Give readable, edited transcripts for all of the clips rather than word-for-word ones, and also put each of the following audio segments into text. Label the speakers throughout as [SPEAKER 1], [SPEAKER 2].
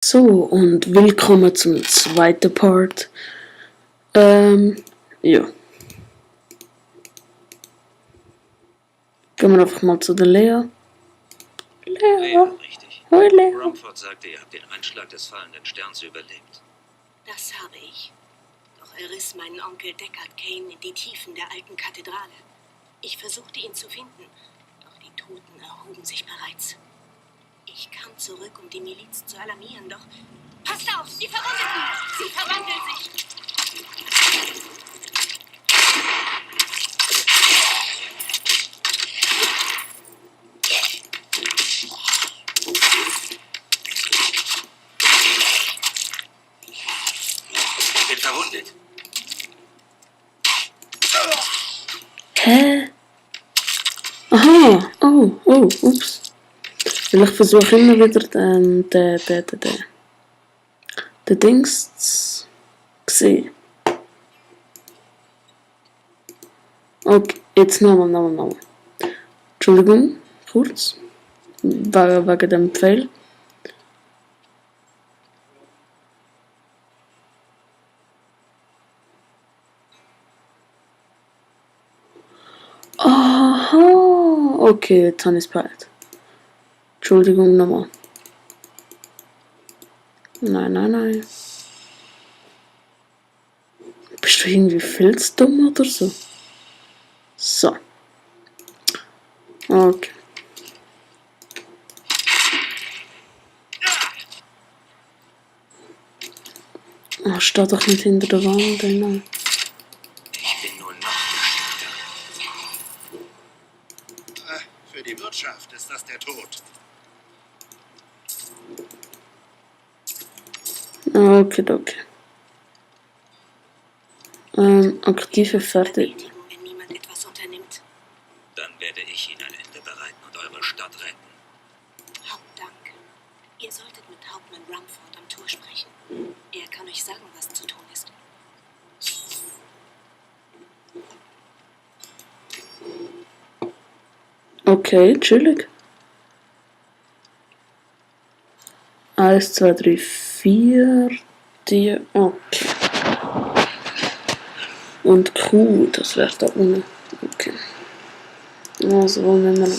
[SPEAKER 1] So, und willkommen zum zweiten Part. Ja. Gehen wir einfach mal zu der Lea.
[SPEAKER 2] Lea, richtig.
[SPEAKER 1] Hoi Lea.
[SPEAKER 2] Rumford sagte, ihr habt den Anschlag des fallenden Sterns überlebt.
[SPEAKER 3] Das habe ich. Doch er riss meinen Onkel Deckard Kane in die Tiefen der alten Kathedrale. Ich versuchte ihn zu finden, doch die Toten erhoben sich bereits. Ich kam zurück, um die Miliz zu alarmieren, doch... Passt auf, die Verwundeten! Sie verwandeln sich!
[SPEAKER 2] Ich bin verwundet.
[SPEAKER 1] Hä? Aha. Ups. Weil ich versuche immer wieder den Dings zu sehen. Okay, jetzt nochmal. Entschuldigung, kurz. Wegen dem Pfeil. Aha, okay, jetzt habe ich es gepeilt. Entschuldigung nochmal. Nein. Bist du irgendwie filzdumm oder so? So. Okay. Oh, steh doch nicht hinter der Wand, nein.
[SPEAKER 2] Ich bin nur noch geschickter.
[SPEAKER 4] Für die Wirtschaft ist das der Tod.
[SPEAKER 1] Okay. Aktive fertig.
[SPEAKER 3] Erledigen, wenn niemand etwas unternimmt.
[SPEAKER 2] Dann werde ich Ihnen ein Ende bereiten und eure Stadt retten.
[SPEAKER 3] Hauptdank. Ihr solltet mit Hauptmann Rumford am Tor sprechen. Er kann euch sagen, was zu tun ist.
[SPEAKER 1] Okay, chillig. 1, 2, 3, 4. Die. Okay. Und Q, das wäre da unten. Okay. Also, wo nehmen wir noch?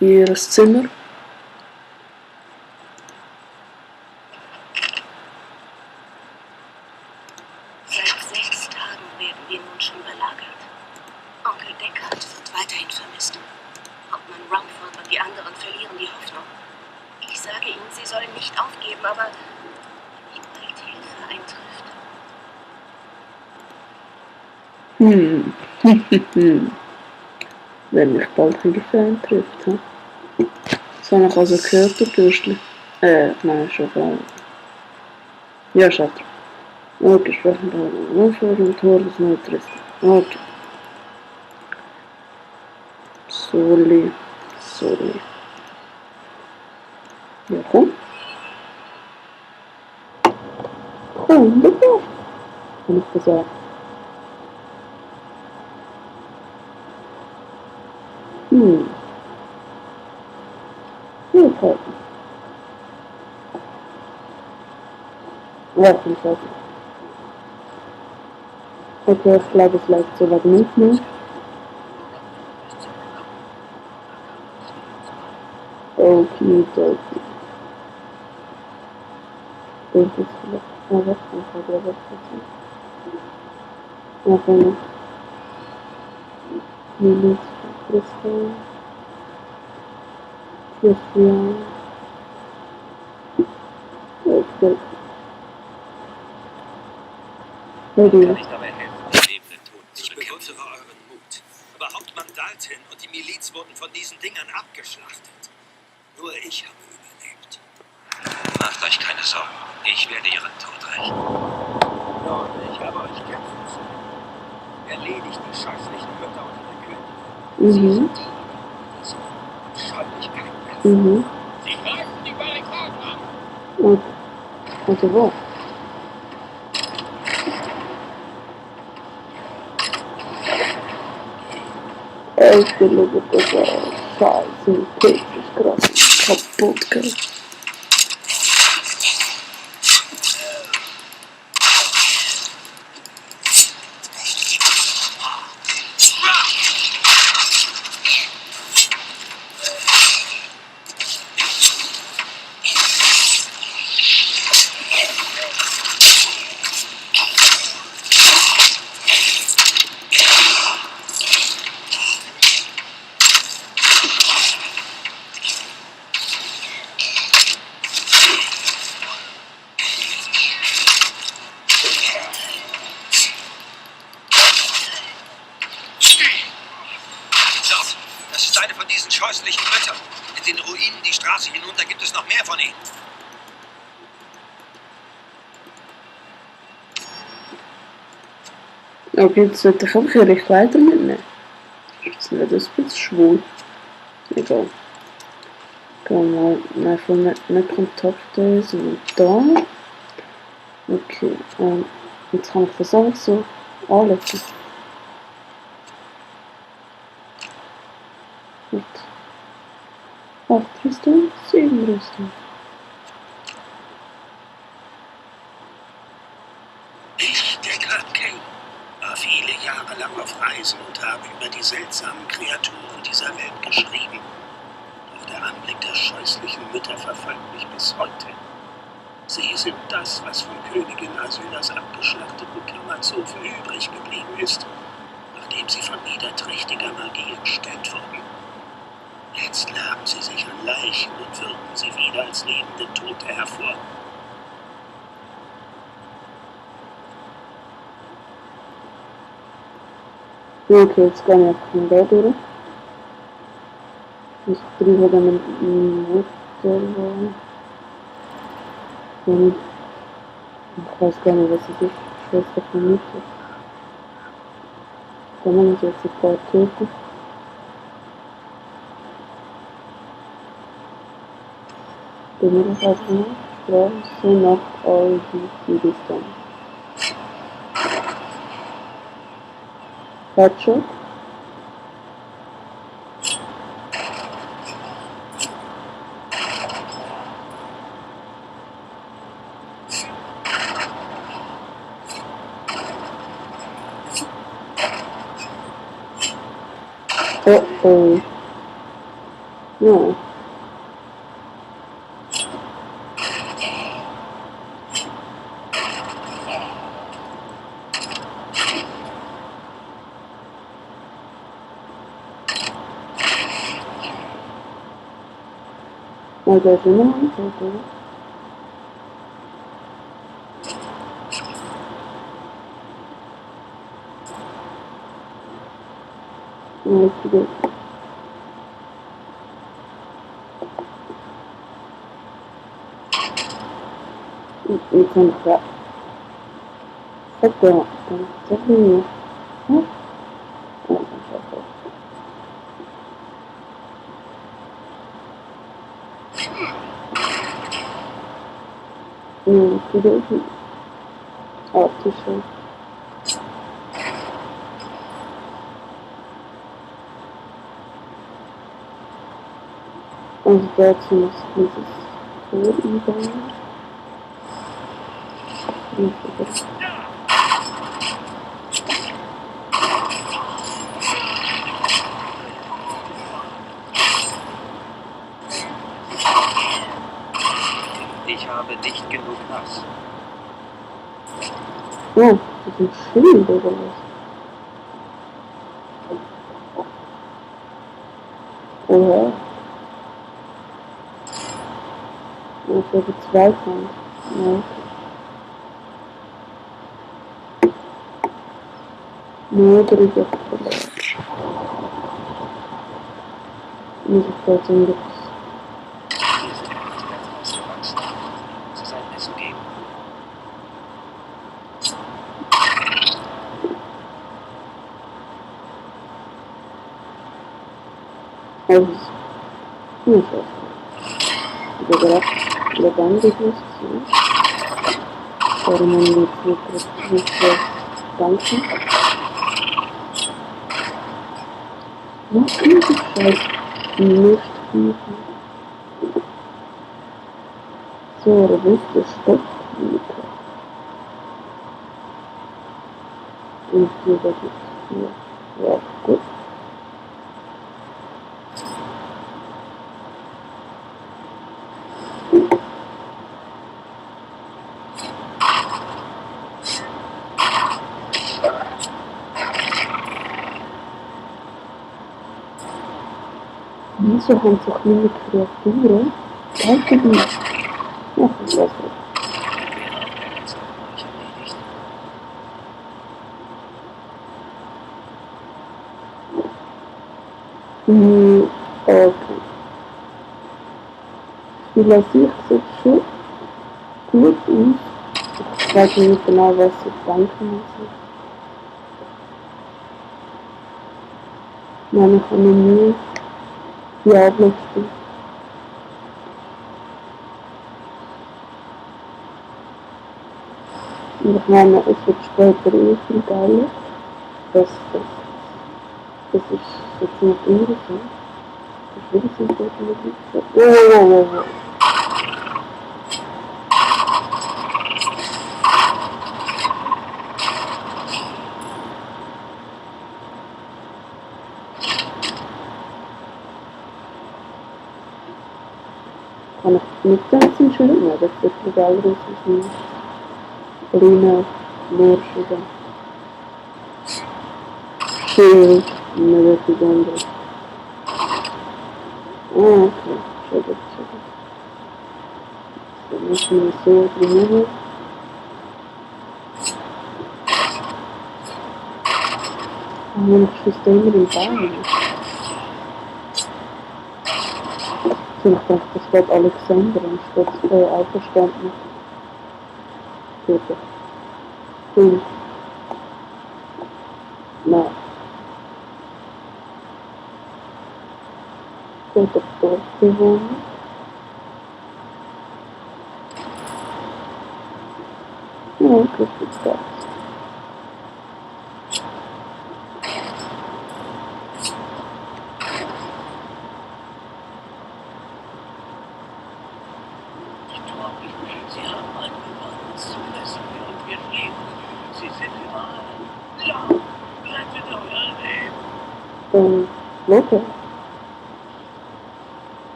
[SPEAKER 1] Hier das Zimmer.
[SPEAKER 3] Seit 6 Tagen werden wir nun schon belagert. Onkel Deckard wird weiterhin vermisst. Hauptmann Rumford und die anderen verlieren die Hoffnung. Ich sage ihnen, sie sollen nicht aufgeben, aber wenn bald Hilfe eintrifft.
[SPEAKER 1] Wenn mich bald Hilfe eintrifft, hm? Das habe ich also gehört, du Bürstli. Nein, schon gar nicht. Ja, Schatz. Okay, sprechen wir mal. Vor dem Tor des Neutristen. Okay. Sorry. Ja, komm. Komm, bitte. Hab ich gesagt. Okay. Ja, ich weiß nicht. Okay, ich glaube, es läuft so weit nicht mehr. Okay. Das ist vielleicht. Ja, was kann ich da was passieren? Ja, dann. Miliz, Christian. Okay.
[SPEAKER 2] Kann ich dabei helfen, die lebenden Toten zu
[SPEAKER 5] Ich
[SPEAKER 2] bekämpfen?
[SPEAKER 5] bewundere euren Mut. Aber Hauptmann Dalton und die Miliz wurden von diesen Dingern abgeschlachtet. Nur ich habe überlebt.
[SPEAKER 2] Macht euch keine Sorgen. Ich werde ihren Tod rächen.
[SPEAKER 5] Nun, ich habe euch kämpfen sehen. Erledigt die scheußlichen Mütter und ihre Könige. Sie sind die, die diese Scheußlichkeit kämpfen. Sie greifen die Barrikaden an.
[SPEAKER 1] Also wo? Ich glaube, das war scheiße. Das ist gerade kaputt, gell?
[SPEAKER 2] scheußlichen Mütter. In den Ruinen die Straße hinunter gibt es noch mehr von ihnen.
[SPEAKER 1] Okay, jetzt sollte ich einfach ihre Kleider mitnehmen. Jetzt wird das ein bisschen schwul. Egal. Gehen wir mal von nicht Kontakte, sondern da. Okay, jetzt kann ich das einfach so anlegen. Gut. 8 Rüstung, 7 Rüstung.
[SPEAKER 5] Ich, Deckard Cain, war viele Jahre lang auf Reisen und habe über die seltsamen Kreaturen dieser Welt geschrieben. Doch der Anblick der scheußlichen Mütter verfolgt mich bis heute. Sie sind das, was von Königin Asylas abgeschlachteten Kammerzofen übrig geblieben ist, nachdem sie von niederträchtiger Magie entstellt wurden. Jetzt laben sie sich an Leichen und wirken sie wieder als lebende Tote hervor.
[SPEAKER 1] Okay, jetzt gehen wir von da durch. Ich drüber dann mit dem Motor. Und ich weiß gar nicht, was es ist. Schwester von Mutter. Dann haben wir jetzt ein paar Töten. Dann wir das einfach noch. Straße nach all die Distanz. Headshot. Oh oh. Ja. Ja, der ist immer noch nicht tot, oder? Ja, ist gut. Ich kann nicht weg. Sag da, sag mir. Ja? Ja, dann schau ich. Ja, ist gut. Ah, T-Shirt. Also dazu muss dieses Tor einbauen.
[SPEAKER 5] Ich habe nicht genug Hass.
[SPEAKER 1] Oh, das ist ein Schild oder was? Oha. Ich habe zwei von. Ja, okay. Nur drüber. Muss ich da zum Glück.
[SPEAKER 5] Hier sind etwas ganz ausgewachsen. Muss es ein Essen geben?
[SPEAKER 1] Also, nicht oft. Überrascht, lebendig ist es. Warum man nicht danken? Was ist das Scheiß? Nicht finden. So, da ist der Stoff wieder. Und hier, das ist hier. Ja, gut. Wieso haben so kleine Kreaturen Kaltgebiet? Ach, ich weiß nicht.
[SPEAKER 5] Wäre auch der letzte von euch erledigt.
[SPEAKER 1] Weil an sich sieht es schon gut aus. Ich weiß nicht genau, was ich denken muss. Nein, ich habe noch nie Diablo gespielt. Und ich meine, es wird später eh viel geiler. Das ist jetzt nicht immer so. Ich will es nicht so. Wow. Kann ich nicht ganz entschuldigen, aber es wird viel geiler aus als ein kleiner Bursch oder Schild, nicht etwas anderes. Ah, okay, schon gut. Dann müssen wir so drüber. Und ich schieße immer im Baum. So, ich dachte, das steht Alexander und steht einverstanden. Gut. Nein. Gut, auf Dorfbewohner. Ja, okay, jetzt geht's.
[SPEAKER 5] Sie haben angefangen zu fressen, während wir fliehen. Sie sind überall. Ja, rettet euer Leben.
[SPEAKER 1] Okay.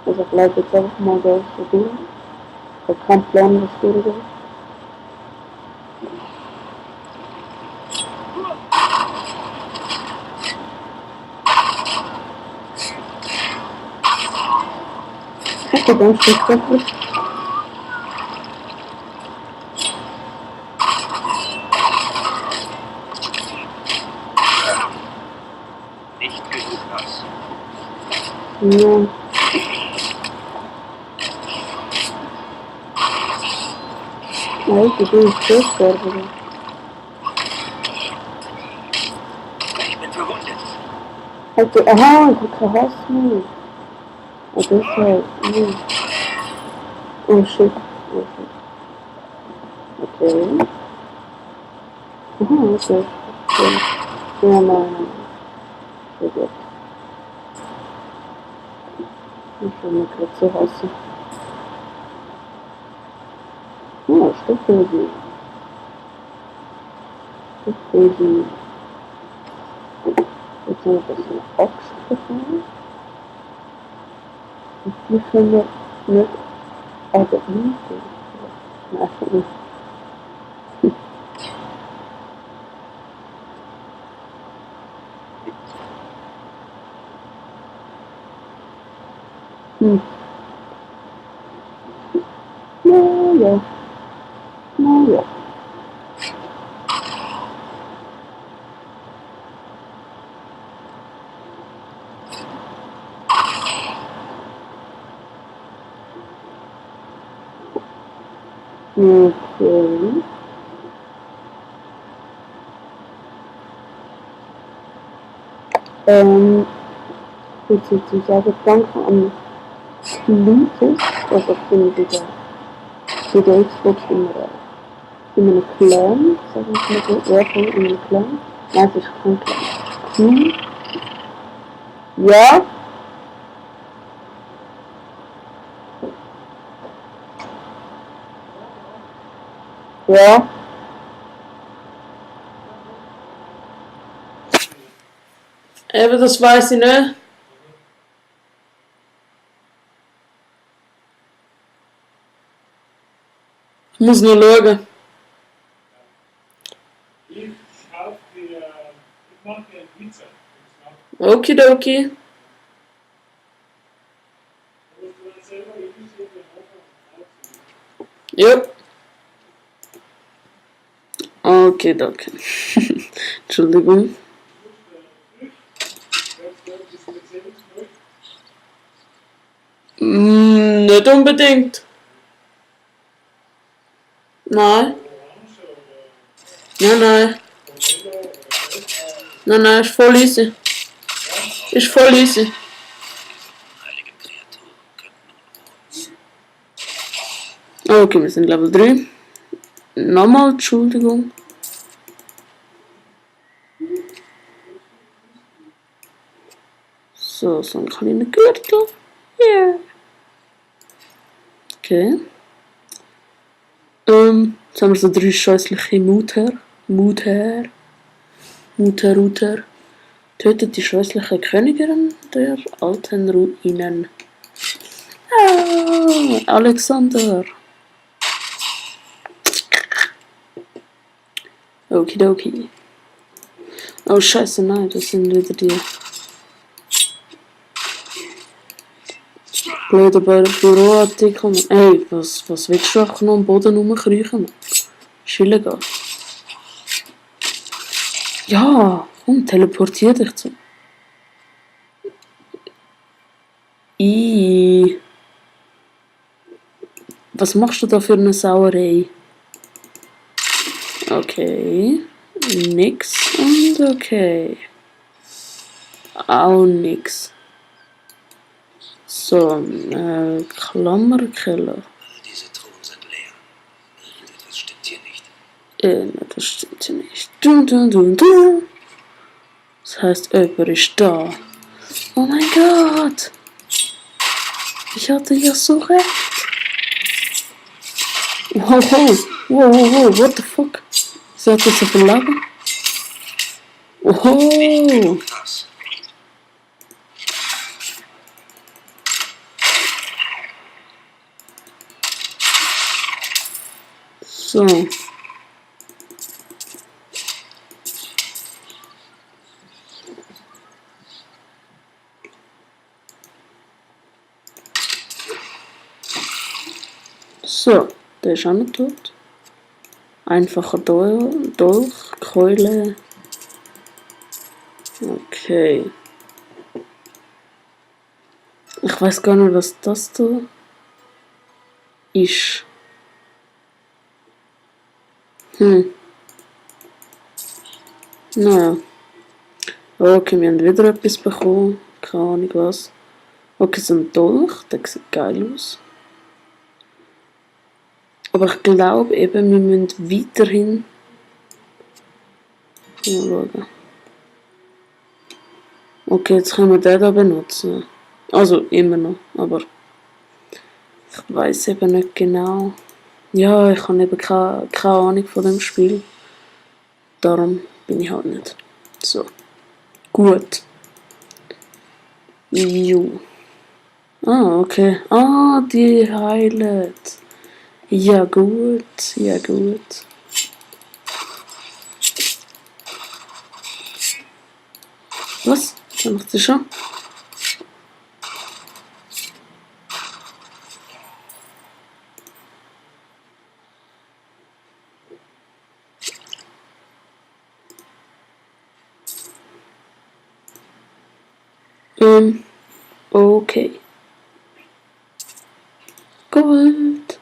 [SPEAKER 1] Also ich laufe jetzt einfach mal da so durch. Ich habe keinen Plan, was durchgeht. Ich habe ganz schön wirklich.
[SPEAKER 5] Nicht genug was.
[SPEAKER 1] Ja. Nein, ich bin nicht gestorben.
[SPEAKER 5] Ich bin verwundet.
[SPEAKER 1] Also, aha, ich habe keinen Hass mehr. Oh, deshalb, ja. Oh shit. Okay. Aha, okay. Ja, nein. Sehr gut. Ich will mich gerade so hassen. Ja, Stoffhose. Jetzt haben wir das in Axt gefunden. Und die können wir nicht an der Insel. Nein, nicht. Naja. Okay. Gut sozusagen danke an Plutus, also ich bin bei der Xbox in einem Clan, sagen wir mal so, in einem Clan. Nein, es ist kein Clan. Ja? Ja? Eben, das weiß ich nicht. Ich muss nur schauen.
[SPEAKER 6] Ich mache dir eine Pizza.
[SPEAKER 1] Okidoki.
[SPEAKER 6] Du musst dann selber irgendwie so den Hofer aufziehen.
[SPEAKER 1] Jo. Okidoki. Entschuldigung. Nee, Nicht unbedingt. Nein. Nein. Nein, ist voll easy. Ist voll easy.
[SPEAKER 2] Heilige Kreaturen könnten
[SPEAKER 1] Okay, wir sind Level 3. Nochmal, Entschuldigung. So ein kleiner Gürtel. Yeah. Okay. Jetzt haben wir so 3 scheußliche Mutter. Tötet die scheußliche Königin der alten Ruinen. Ah, Alexander. Okidoki. Oh scheiße, nein, das sind wieder die blöden Büroartikel. Ey, was willst du auch noch am Boden rumkriechen? Ist illegal. Ja, komm, teleportier dich zu. Was machst du da für eine Sauerei? Okay. Nix und okay. Auch nix. So, Klammerkeller.
[SPEAKER 2] Diese Truhen sind leer. Irgendetwas stimmt hier nicht.
[SPEAKER 1] Das stimmt hier nicht. Du. Das heißt, jemand ist da. Oh mein Gott! Ich hatte ja so recht. Wow, what the fuck? Sie hat jetzt so viel Leben. Oh!
[SPEAKER 2] Krass.
[SPEAKER 1] So. So, der ist auch nicht tot. Einfacher Dolch, Keule. Okay. Ich weiß gar nicht, was das da ist. Naja. Okay, wir haben wieder etwas bekommen. Keine Ahnung was. Okay, so ein Dolch, der sieht geil aus. Aber ich glaube eben, wir müssen weiterhin. Mal schauen. Okay, jetzt können wir den da benutzen. Also immer noch, aber ich weiß eben nicht genau. Ja, ich habe eben keine Ahnung von dem Spiel. Darum bin ich halt nicht. So. Gut. Jo. Ah, okay. Ah, die heilt. Ja gut. Was? Da macht sie schon? Okay. Gold.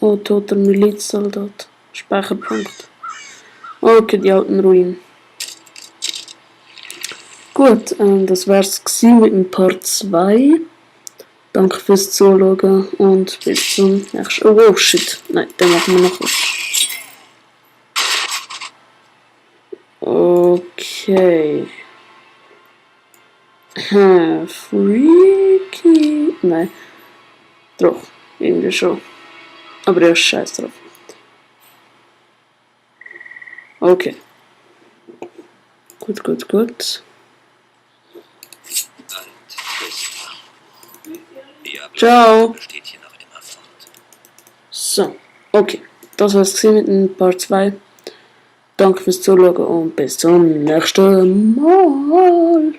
[SPEAKER 1] Oh, toter Milizsoldat. Speicherpunkt. Okay, die alten Ruinen. Gut, das wär's gewesen mit dem Part 2. Danke fürs Zuschauen und bis zum nächsten. Oh shit. Nein, den machen wir noch. Okay. Freaky. Nein. Doch, irgendwie schon. Aber er ist scheiß drauf. Okay. Gut. Ciao.
[SPEAKER 2] Besteht hier noch immer fort.
[SPEAKER 1] So, okay. Das war's mit dem Part 2. Danke fürs Zuschauen und bis zum nächsten Mal.